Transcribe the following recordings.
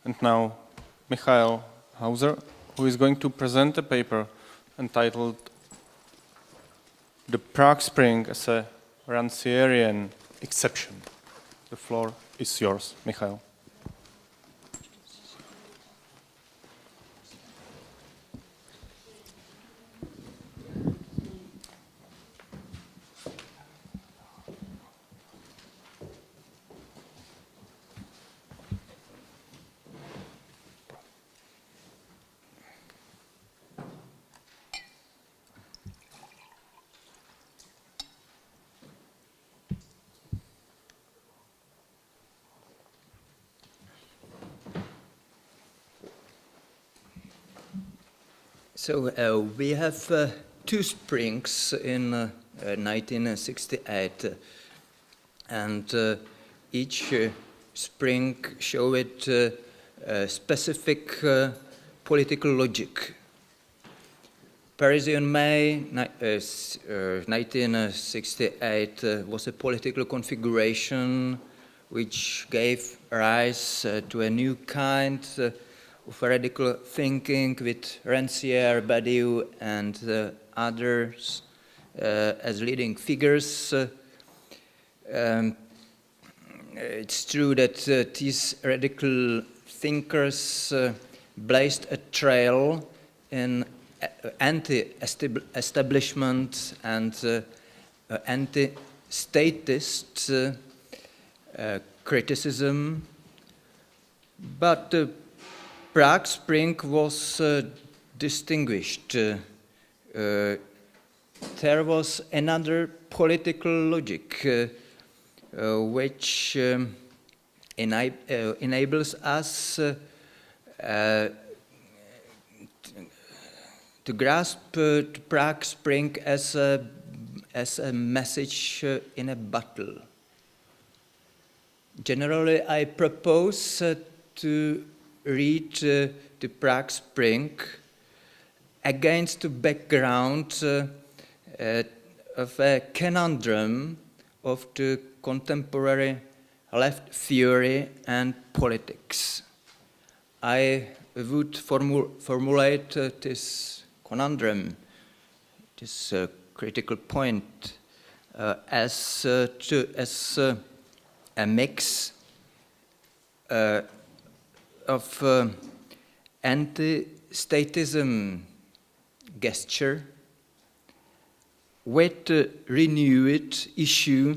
And now Michael Hauser, who is going to present a paper entitled "The Prague Spring as a Rancierian Exception." The floor is yours, Michael. So we have two springs in 1968, and each spring showed a specific political logic. Parisian May 1968 was a political configuration which gave rise to a new kind of radical thinking with Rancière, Badiou, and others as leading figures. It's true that these radical thinkers blazed a trail in anti-establishment and anti-statist criticism, but Prague Spring was distinguished. There was another political logic which enables us to grasp Prague Spring as a message in a battle. Generally, I propose to read the Prague Spring against the background of a conundrum of the contemporary left theory and politics. I would formulate this conundrum, this critical point, as a mix of anti-statism gesture with the renewed issue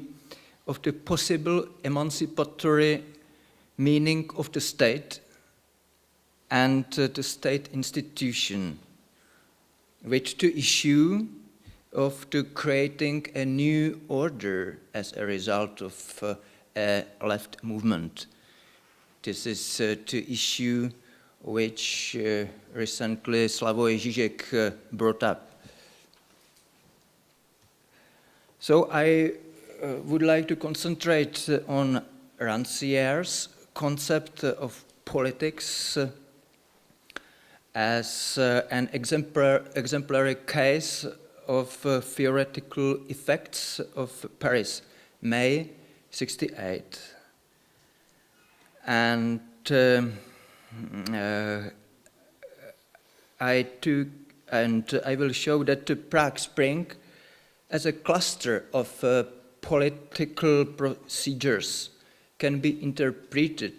of the possible emancipatory meaning of the state and the state institution, with the issue of the creating a new order as a result of a left movement. This is the issue which recently Slavoj Žižek brought up. So I would like to concentrate on Rancière's concept of politics as an exemplary case of theoretical effects of Paris, May '68. And I will show that the Prague Spring as a cluster of political procedures can be interpreted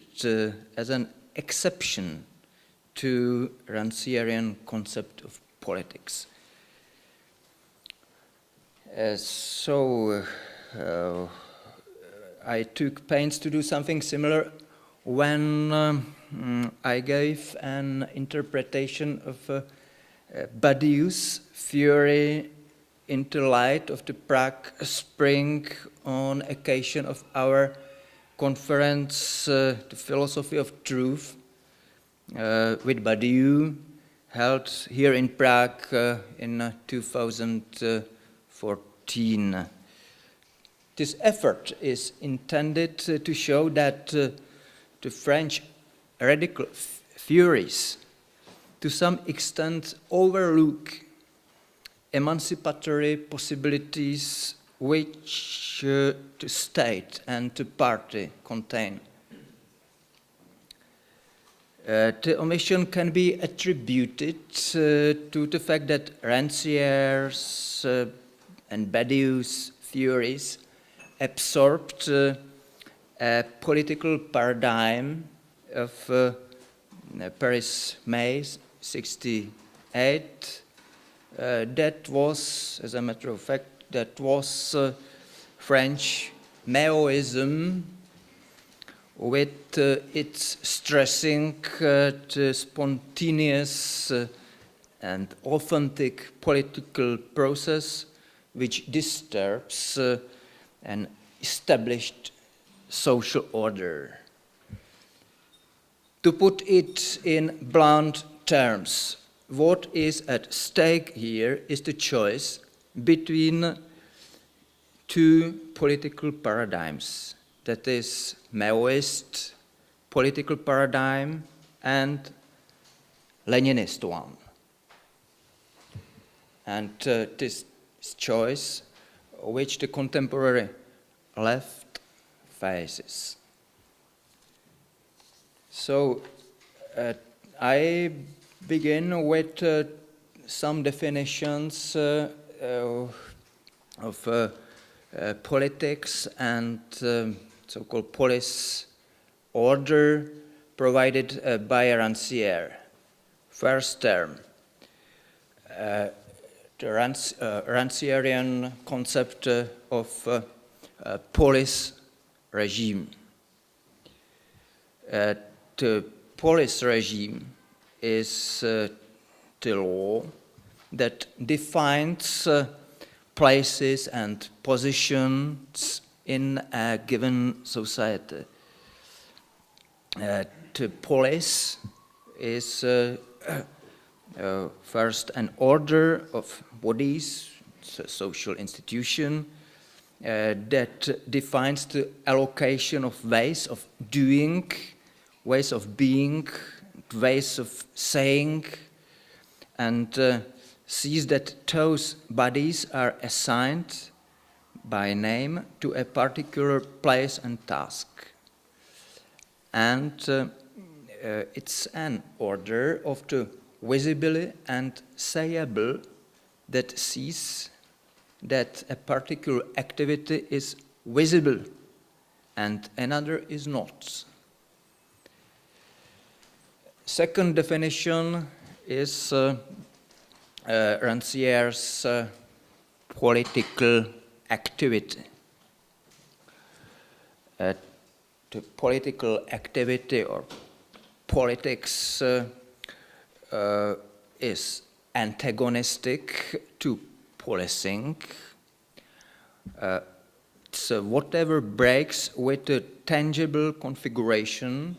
as an exception to Rancierian concept of politics. I took pains to do something similar when I gave an interpretation of Badiou's theory in the light of the Prague Spring on occasion of our conference, The Philosophy of Truth, with Badiou, held here in Prague in 2014. This effort is intended to show that the French radical theories to some extent overlook emancipatory possibilities which the state and the party contain. The omission can be attributed to the fact that Rancier's and Badiou's theories absorbed a political paradigm of Paris, May 68. That was, as a matter of fact, that was French Maoism, with its stressing the spontaneous and authentic political process which disturbs an established social order. To put it in blunt terms, what is at stake here is the choice between two political paradigms, that is, Maoist political paradigm and Leninist one. And this choice which the contemporary left faces. So I begin with some definitions of politics and so-called polis order provided by Rancière. First term, the Rancierian concept of polis regime. The polis regime is the law that defines places and positions in a given society. The polis is first an order of bodies, it's a social institution that defines the allocation of ways of doing, ways of being, ways of saying, and sees that those bodies are assigned by name to a particular place and task. And it's an order of the visible and sayable that sees that a particular activity is visible and another is not. Second definition is Rancière's political activity. The political activity or politics is antagonistic to policing. So whatever breaks with the tangible configuration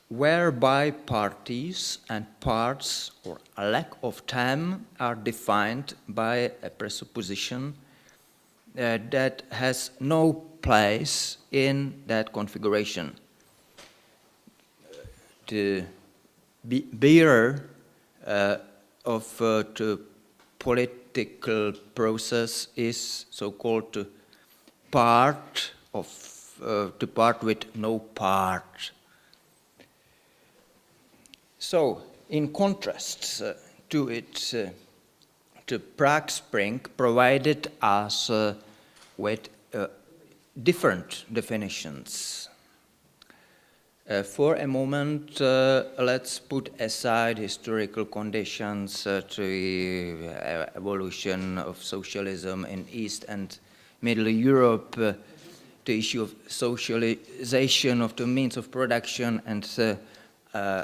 whereby parties and parts or a lack of them are defined by a presupposition that has no place in that configuration. The bearer of the political process is so-called part of the part with no part. So, in contrast to it, the Prague Spring provided us with different definitions. For a moment, let's put aside historical conditions to the evolution of socialism in East and Middle Europe, the issue of socialization of the means of production and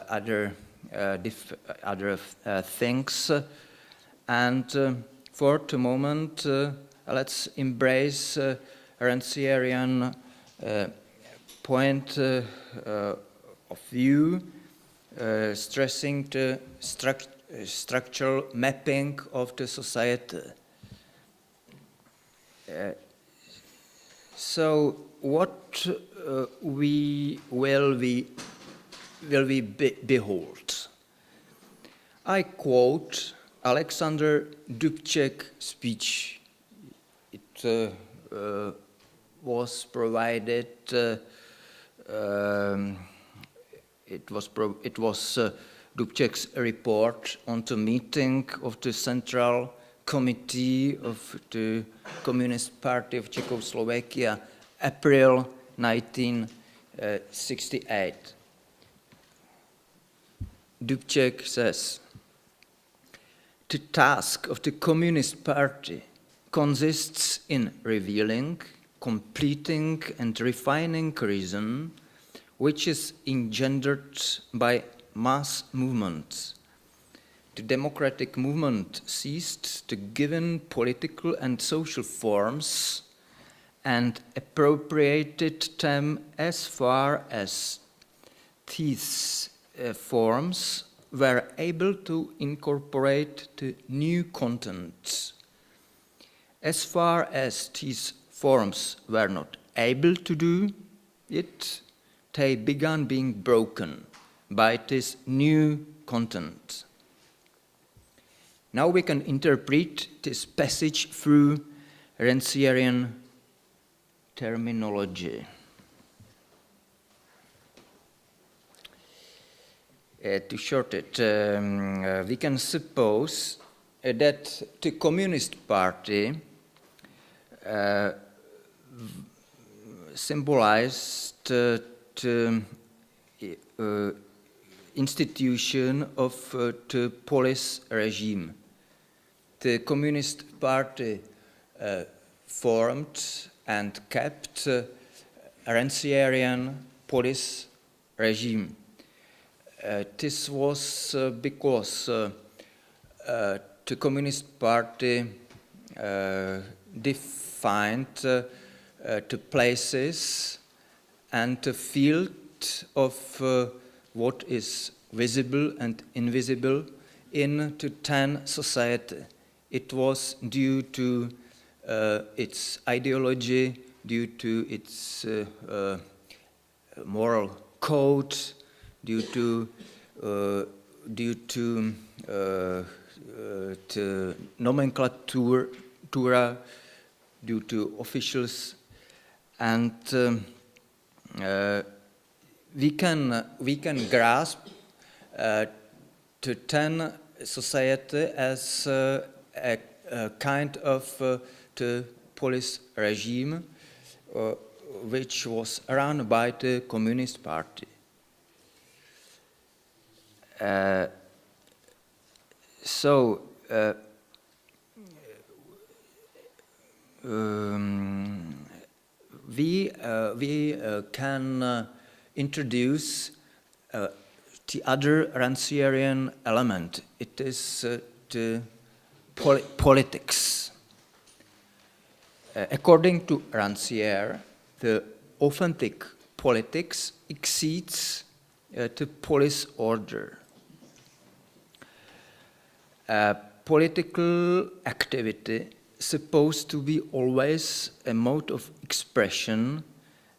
other things. And for the moment, let's embrace Rancierian point of view, stressing the structural mapping of the society. So, what will we behold? I quote Alexander Dubcek speech. It was provided it was Dubcek's report on the meeting of the Central Committee of the Communist Party of Czechoslovakia, April 1968. Dubcek says, the task of the Communist Party consists in revealing, completing, and refining reason, which is engendered by mass movements. The democratic movement seized the given political and social forms and appropriated them as far as these forms were able to incorporate the new contents. As far as these forms were not able to do it, they began being broken by this new content. Now we can interpret this passage through Rancierian terminology. To short it, we can suppose that the Communist Party symbolized the institution of the police regime. The Communist Party formed and kept a Rancierian police regime. This was because the Communist Party defined the places and the field of what is visible and invisible in the Tan society. It was due to its ideology, due to its moral code, due to the nomenclature, due to officials, and we can grasp the Tan society as a kind of the police regime which was run by the Communist Party. We can introduce the other Rancierian element. It is the politics. According to Rancière, the authentic politics exceeds the police order. Political activity supposed to be always a mode of expression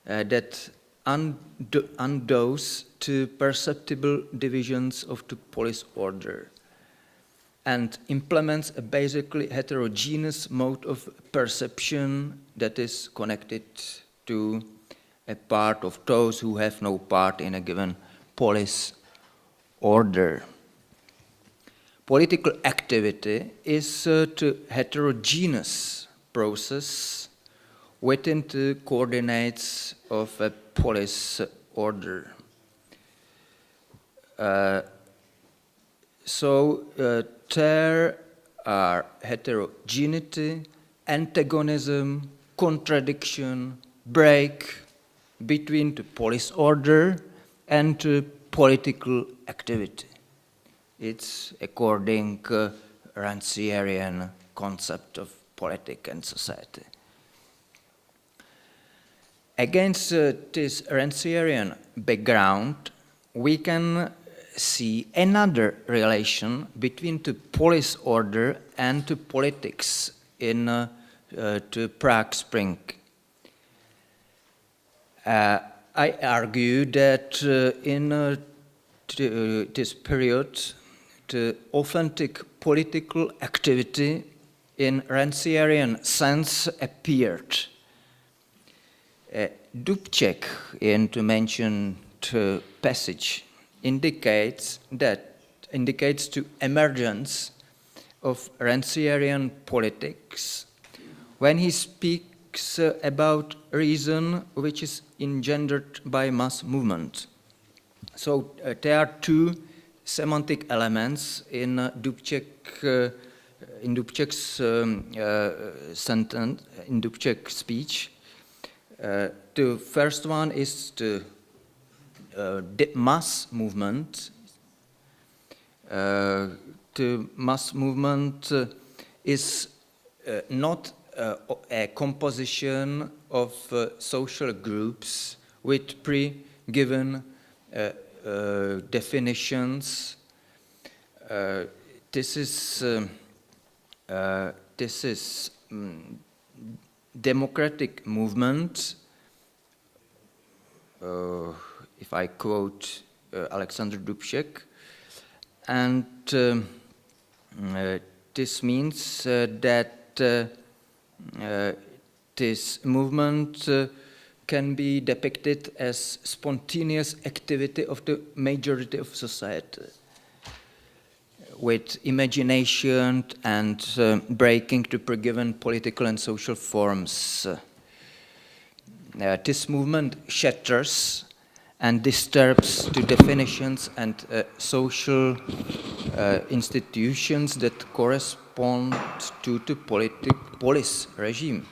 that undoes the perceptible divisions of the police order and implements a basically heterogeneous mode of perception that is connected to a part of those who have no part in a given police order. Political activity is a heterogeneous process within the coordinates of a police order. There are heterogeneity, antagonism, contradiction, break between the police order and the political activity. It's according to Rancierian concept of politics and society. Against this Rancierian background, we can see another relation between the police order and the politics in the Prague Spring. I argue that in this period, the authentic political activity in Rancierian sense appeared. Dubcek, in to mention the passage indicates to emergence of Rancierian politics when he speaks about reason which is engendered by mass movement. So there are two semantic elements in Dubcek's sentence, in Dubcek's speech. The first one is the mass movement. The mass movement is not a composition of social groups with pre-given definitions. This is democratic movement. If I quote Alexander Dubcek, and this means that this movement can be depicted as spontaneous activity of the majority of society, with imagination and breaking the pre-given political and social forms. This movement shatters and disturbs the definitions and social institutions that correspond to the police regime.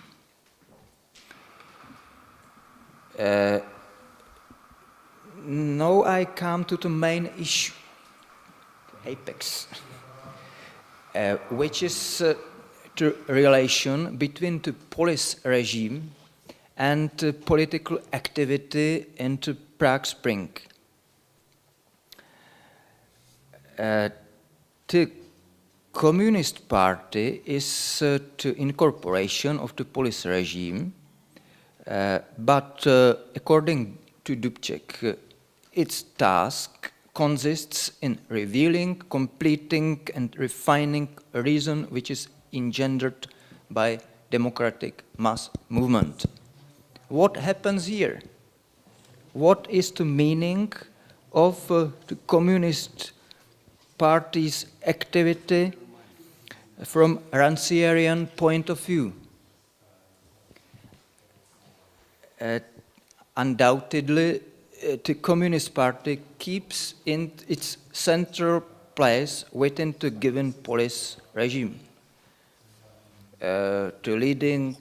Now I come to the main issue, apex, which is the relation between the police regime and political activity in the Prague Spring. The Communist Party is the incorporation of the police regime, but according to Dubcek, its task consists in revealing, completing, and refining a reason which is engendered by democratic mass movement. What happens here? What is the meaning of the Communist Party's activity from Rancierian point of view? Undoubtedly, the Communist Party keeps in its central place within the given police regime. The leading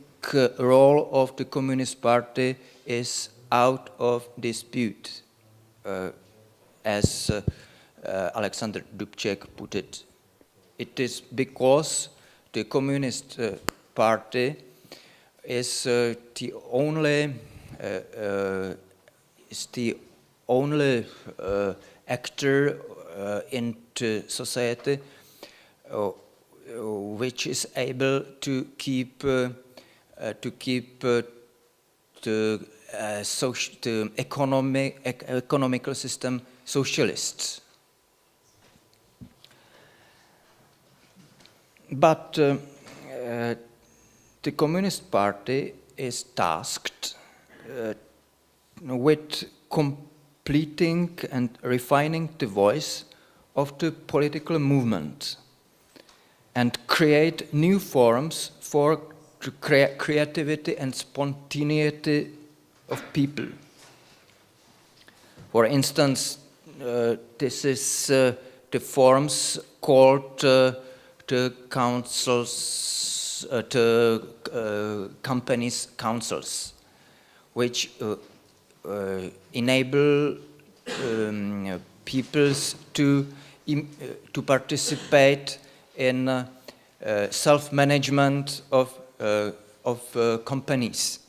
role of the Communist Party is out of dispute, as Alexander Dubcek put it. It is because the Communist Party is the only actor in the society which is able to keep the economical system socialist. But the Communist Party is tasked with completing and refining the voice of the political movement and create new forms for the creativity and spontaneity of people. For instance, this is the forms called the councils, companies' councils, which enable peoples to participate in self-management of companies.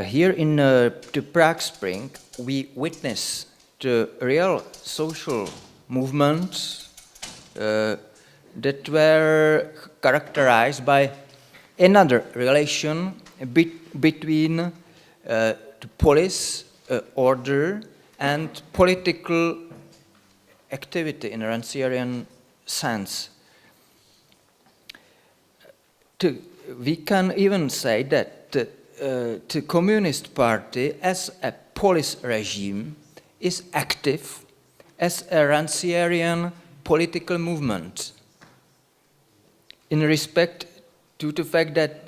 Here in the Prague Spring, we witness the real social movements that were characterized by another relation between the police order and political activity in a Rancierian sense. We can even say that the Communist Party as a police regime is active as a Rancierian political movement in respect to the fact that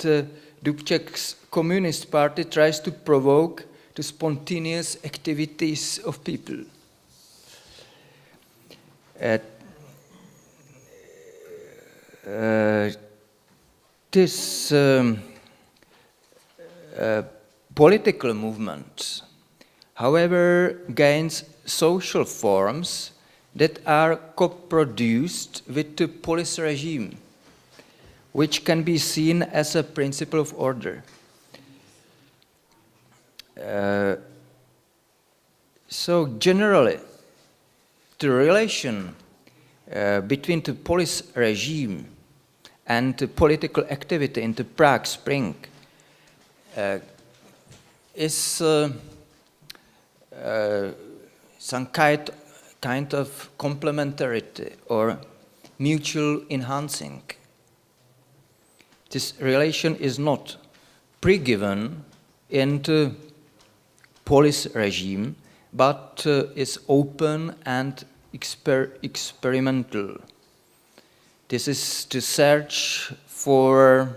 Dubcek's Communist Party tries to provoke the spontaneous activities of people. This political movement, however, gains social forms that are co-produced with the police regime, which can be seen as a principle of order. So generally, the relation between the police regime and the political activity in the Prague Spring is some kind of complementarity or mutual enhancing. This relation is not pre-given in the police regime, but is open and experimental. This is the search for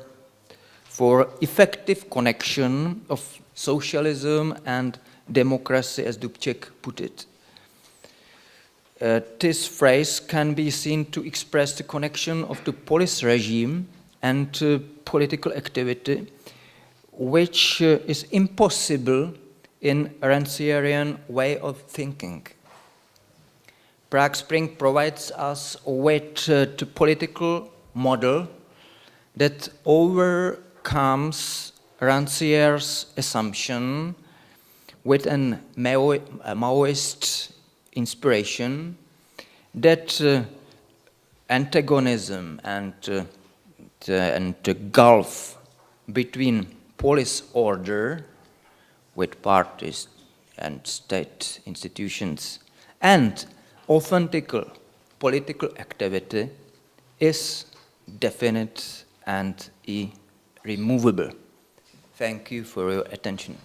effective connection of socialism and democracy, as Dubcek put it. This phrase can be seen to express the connection of the police regime and political activity, which is impossible in a Rancierian way of thinking. Prague Spring provides us with the political model that overcomes Rancier's assumption with a Maoist inspiration that antagonism and the gulf between police order with parties and state institutions and authentic political activity is definite and irremovable. Thank you for your attention.